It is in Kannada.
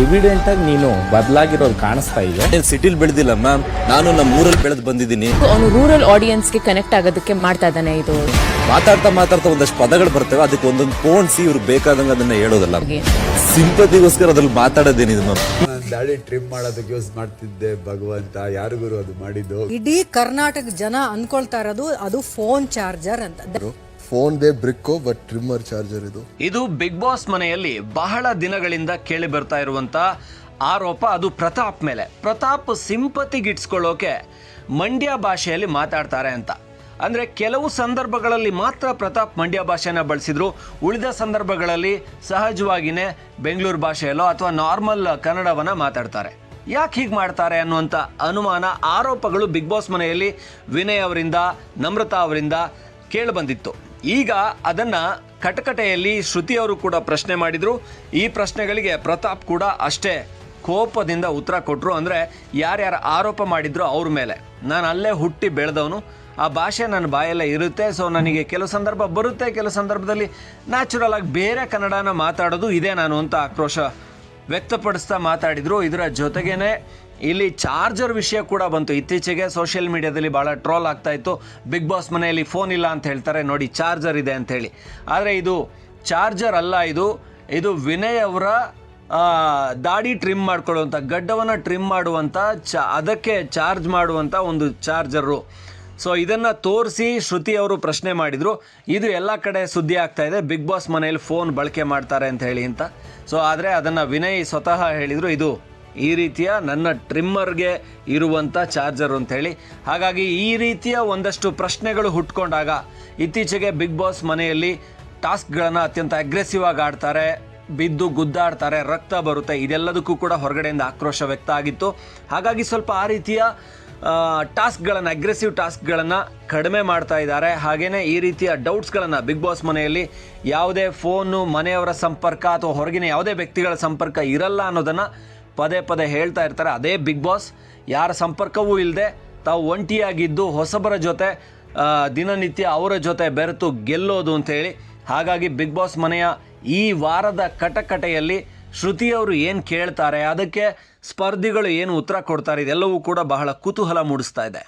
ಎವಿಡೆಂಟ್ ಆಗಿ ನೀನು ಬದಲಾಗಿರೋದು ಕಾಣಿಸ್ತಾ ಇದೆ. ಸಿಟಿಲ್ ಬೆಳೆದಿಲ್ಲ ಮ್ಯಾಮ್, ನಾನು ನಮ್ಮ ಊರಲ್ಲಿ ಬೆಳೆದು ಬಂದಿದ್ದೀನಿ. ಅವನು ರೂರಲ್ ಆಡಿಯನ್ಸ್ಗೆ ಕನೆಕ್ಟ್ ಆಗೋದಕ್ಕೆ ಮಾಡ್ತಾ ಇದ್ದಾನೆ. ಇದು ಮಾತಾಡ್ತಾ ಒಂದಷ್ಟು ಪದಗಳು ಬರ್ತವೆ, ಅದಕ್ಕೆ ಒಂದೊಂದು ಪೋಣಿಸಿ ಇವ್ರಿಗೆ ಬೇಕಾದಂಗೆ ಅದನ್ನ ಹೇಳೋದಲ್ಲ. ಸಿಂಪತಿಗೋಸ್ಕರ ಅದ್ರಲ್ಲಿ ಮಾತಾಡೋದೇನಿದೆ ಮ್ಯಾಮ್. ದಾಡಿ ಟ್ರಿಮ್ ಮಾಡೋದಕ್ಕೆ ಯೂಸ್ ಮಾಡ್ತಿದ್ದೆ ಭಗವಂತ, ಯಾರಿಗೂ ಅದು ಮಾಡಿದ್ದು. ಇಡೀ ಕರ್ನಾಟಕ ಜನ ಅನ್ಕೊಳ್ತಾ ಇರೋದು ಅದು ಫೋನ್ ಚಾರ್ಜರ್ ಅಂತ. ಫೋನ್ ದೇ ಬ್ರಿಕ್ಕೋ ಬಟ್ ಟ್ರಿಮ್ಮರ್ ಚಾರ್ಜರ್ ಇದು ಬಿಗ್ ಬಾಸ್ ಮನೆಯಲ್ಲಿ ಬಹಳ ದಿನಗಳಿಂದ ಕೇಳಿ ಬರ್ತಾ ಇರುವಂತ ಆರೋಪ. ಅದು ಪ್ರತಾಪ್ ಮೇಲೆ. ಪ್ರತಾಪ್ ಸಿಂಪತಿಗಿಟ್ಸ್ಕೊಳ್ಳೋಕೆ ಮಂಡ್ಯ ಭಾಷೆಯಲ್ಲಿ ಮಾತಾಡ್ತಾರೆ ಅಂತ. ಅಂದ್ರೆ ಕೆಲವು ಸಂದರ್ಭಗಳಲ್ಲಿ ಮಾತ್ರ ಪ್ರತಾಪ್ ಮಂಡ್ಯ ಭಾಷೆನ ಬಳಸಿದ್ರು, ಉಳಿದ ಸಂದರ್ಭಗಳಲ್ಲಿ ಸಹಜವಾಗಿನೇ ಬೆಂಗಳೂರು ಭಾಷೆಯಲ್ಲೋ ಅಥವಾ ನಾರ್ಮಲ್ ಕನ್ನಡವನ್ನ ಮಾತಾಡ್ತಾರೆ. ಯಾಕೆ ಹೀಗೆ ಮಾಡ್ತಾರೆ ಅನ್ನುವಂಥ ಅನುಮಾನ, ಆರೋಪಗಳು ಬಿಗ್ ಬಾಸ್ ಮನೆಯಲ್ಲಿ ವಿನಯ್ ಅವರಿಂದ, ನಮ್ರತಾ ಅವರಿಂದ ಕೇಳಿ ಬಂದಿತ್ತು. ಈಗ ಅದನ್ನ ಕಟಕಟೆಯಲ್ಲಿ ಶ್ರುತಿ ಅವರು ಕೂಡ ಪ್ರಶ್ನೆ ಮಾಡಿದ್ರು. ಈ ಪ್ರಶ್ನೆಗಳಿಗೆ ಪ್ರತಾಪ್ ಕೂಡ ಅಷ್ಟೇ ಕೋಪದಿಂದ ಉತ್ತರ ಕೊಟ್ಟರು. ಅಂದರೆ ಯಾರ್ಯಾರು ಆರೋಪ ಮಾಡಿದ್ರು ಅವ್ರ ಮೇಲೆ. ನಾನು ಅಲ್ಲೇ ಹುಟ್ಟಿ ಬೆಳೆದವನು, ಆ ಭಾಷೆ ನನ್ನ ಬಾಯಲ್ಲೇ ಇರುತ್ತೆ. ಸೊ ನನಗೆ ಕೆಲವು ಸಂದರ್ಭ ಬರುತ್ತೆ, ಕೆಲವು ಸಂದರ್ಭದಲ್ಲಿ ನ್ಯಾಚುರಲ್ ಆಗಿ ಬೇರೆ ಕನ್ನಡನ ಮಾತಾಡೋದು ಇದೆ ನಾನು ಅಂತ ಆಕ್ರೋಶ ವ್ಯಕ್ತಪಡಿಸ್ತಾ ಮಾತಾಡಿದ್ರು. ಇದರ ಜೊತೆಗೇನೆ ಇಲ್ಲಿ ಚಾರ್ಜರ್ ವಿಷಯ ಕೂಡ ಬಂತು. ಇತ್ತೀಚೆಗೆ ಸೋಷಿಯಲ್ ಮೀಡಿಯಾದಲ್ಲಿ ಭಾಳ ಟ್ರೋಲ್ ಆಗ್ತಾ ಇತ್ತು. ಬಿಗ್ ಬಾಸ್ ಮನೆಯಲ್ಲಿ ಫೋನ್ ಇಲ್ಲ ಅಂತ ಹೇಳ್ತಾರೆ, ನೋಡಿ ಚಾರ್ಜರ್ ಇದೆ ಅಂತ ಹೇಳಿ. ಆದರೆ ಇದು ಚಾರ್ಜರ್ ಅಲ್ಲ, ಇದು ವಿನಯ್ ಅವರ ದಾಡಿ ಟ್ರಿಮ್ ಮಾಡ್ಕೊಳ್ಳುವಂಥ, ಗಡ್ಡವನ್ನು ಟ್ರಿಮ್ ಮಾಡುವಂಥ, ಅದಕ್ಕೆ ಚಾರ್ಜ್ ಮಾಡುವಂಥ ಒಂದು ಚಾರ್ಜರು. ಸೊ ಇದನ್ನು ತೋರಿಸಿ ಶ್ರುತಿ ಅವರು ಪ್ರಶ್ನೆ ಮಾಡಿದರು. ಇದು ಎಲ್ಲ ಕಡೆ ಸುದ್ದಿ ಆಗ್ತಾ ಇದೆ, ಬಿಗ್ ಬಾಸ್ ಮನೆಯಲ್ಲಿ ಫೋನ್ ಬಳಕೆ ಮಾಡ್ತಾರೆ ಅಂತ ಹೇಳಿ ಅಂತ. ಸೊ ಆದರೆ ಅದನ್ನು ವಿನಯ್ ಸ್ವತಃ ಹೇಳಿದರು, ಇದು ಈ ರೀತಿಯ ನನ್ನ ಟ್ರಿಮ್ಮರ್ಗೆ ಇರುವಂಥ ಚಾರ್ಜರ್ ಅಂಥೇಳಿ. ಹಾಗಾಗಿ ಈ ರೀತಿಯ ಒಂದಷ್ಟು ಪ್ರಶ್ನೆಗಳು ಹುಟ್ಕೊಂಡಾಗ ಇತ್ತೀಚೆಗೆ ಬಿಗ್ ಬಾಸ್ ಮನೆಯಲ್ಲಿ ಟಾಸ್ಕ್ಗಳನ್ನು ಅತ್ಯಂತ ಅಗ್ರೆಸಿವ್ ಆಗಿ ಆಡ್ತಾರೆ, ಬಿದ್ದು ಗುದ್ದಾಡ್ತಾರೆ, ರಕ್ತ ಬರುತ್ತೆ. ಇದೆಲ್ಲದಕ್ಕೂ ಕೂಡ ಹೊರಗಡೆಯಿಂದ ಆಕ್ರೋಶ ವ್ಯಕ್ತ ಆಗಿತ್ತು. ಹಾಗಾಗಿ ಸ್ವಲ್ಪ ಆ ರೀತಿಯ ಟಾಸ್ಕ್ಗಳನ್ನು, ಅಗ್ರೆಸಿವ್ ಟಾಸ್ಕ್ಗಳನ್ನು ಕಡಿಮೆ ಮಾಡ್ತಾ ಇದ್ದಾರೆ. ಹಾಗೆಯೇ ಈ ರೀತಿಯ ಡೌಟ್ಸ್ಗಳನ್ನು ಬಿಗ್ ಬಾಸ್ ಮನೆಯಲ್ಲಿ ಯಾವುದೇ ಫೋನು, ಮನೆಯವರ ಸಂಪರ್ಕ ಅಥವಾ ಹೊರಗಿನ ಯಾವುದೇ ವ್ಯಕ್ತಿಗಳ ಸಂಪರ್ಕ ಇರಲ್ಲ ಅನ್ನೋದನ್ನು ಪದೇ ಪದೇ ಹೇಳ್ತಾ ಇರ್ತಾರೆ. ಅದೇ ಬಿಗ್ ಬಾಸ್ ಯಾರ ಸಂಪರ್ಕವೂ ಇಲ್ಲದೆ ತಾವು ಒಂಟಿಯಾಗಿದ್ದು ಹೊಸಬರ ಜೊತೆ ದಿನನಿತ್ಯ ಅವರ ಜೊತೆ ಬೆರೆತು ಗೆಲ್ಲೋದು ಅಂತೇಳಿ. ಹಾಗಾಗಿ ಬಿಗ್ ಬಾಸ್ ಮನೆಯ ಈ ವಾರದ ಕಟಕಟೆಯಲ್ಲಿ ಶ್ರುತಿಯವರು ಏನು ಕೇಳ್ತಾರೆ, ಅದಕ್ಕೆ ಸ್ಪರ್ಧಿಗಳು ಏನು ಉತ್ತರ ಕೊಡ್ತಾರೆ, ಇದೆಲ್ಲವೂ ಕೂಡ ಬಹಳ ಕುತೂಹಲ ಮೂಡಿಸ್ತಾ ಇದೆ.